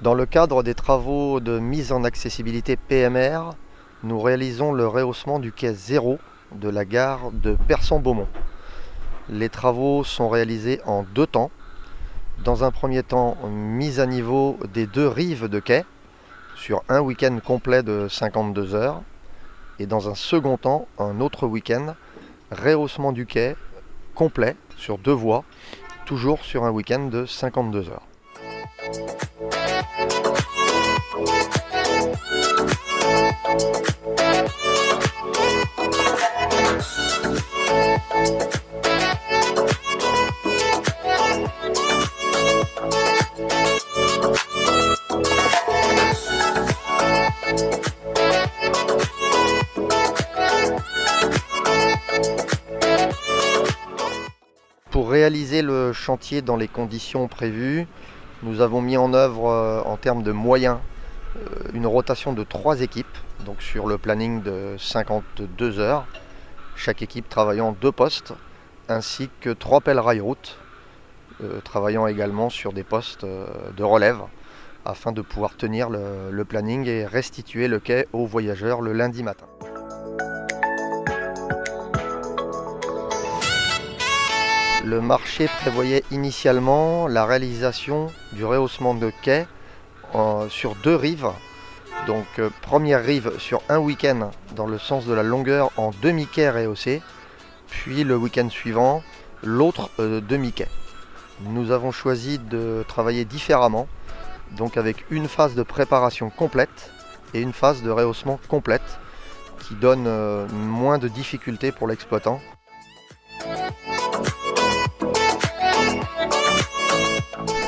Dans le cadre des travaux de mise en accessibilité PMR, nous réalisons le rehaussement du quai 0 de la gare de Persan-Beaumont. Les travaux sont réalisés en deux temps. Dans un premier temps, mise à niveau des deux rives de quai sur un week-end complet de 52 heures. Et dans un second temps, un autre week-end, rehaussement du quai complet sur deux voies, toujours sur un week-end de 52 heures. Pour réaliser le chantier dans les conditions prévues, nous avons mis en œuvre en termes de moyens une rotation de 3 équipes, donc sur le planning de 52 heures, chaque équipe travaillant 2 postes, ainsi que 3 pelles rail-route, travaillant également sur des postes de relève, afin de pouvoir tenir le planning et restituer le quai aux voyageurs le lundi matin. Le marché prévoyait initialement la réalisation du rehaussement de quai sur deux rives. Donc première rive sur un week-end dans le sens de la longueur en demi-quai rehaussé, puis le week-end suivant l'autre demi-quai. Nous avons choisi de travailler différemment, donc avec une phase de préparation complète et une phase de rehaussement complète qui donne moins de difficultés pour l'exploitant.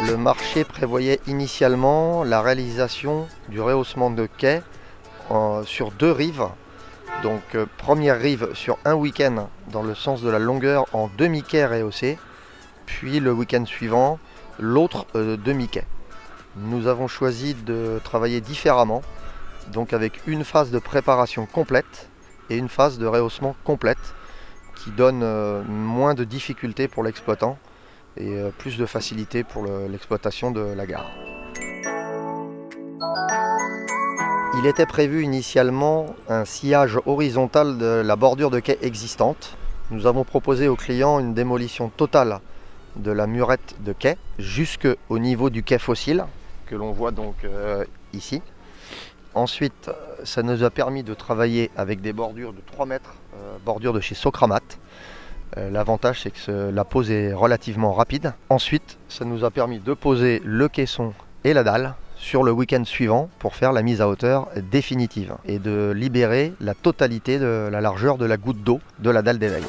Le marché prévoyait initialement la réalisation du rehaussement de quai sur deux rives. Donc première rive sur un week-end dans le sens de la longueur en demi-quai rehaussé, puis le week-end suivant l'autre demi-quai. Nous avons choisi de travailler différemment, donc avec une phase de préparation complète et une phase de rehaussement complète qui donne moins de difficultés pour l'exploitant et plus de facilité pour l'exploitation de la gare. Il était prévu initialement un sillage horizontal de la bordure de quai existante. Nous avons proposé au client une démolition totale de la murette de quai jusqu'au niveau du quai fossile que l'on voit donc ici. Ensuite, ça nous a permis de travailler avec des bordures de 3 mètres, bordures de chez Socramat. L'avantage, c'est que la pose est relativement rapide. Ensuite, ça nous a permis de poser le caisson et la dalle sur le week-end suivant pour faire la mise à hauteur définitive et de libérer la totalité de la largeur de la goutte d'eau de la dalle d'éveil.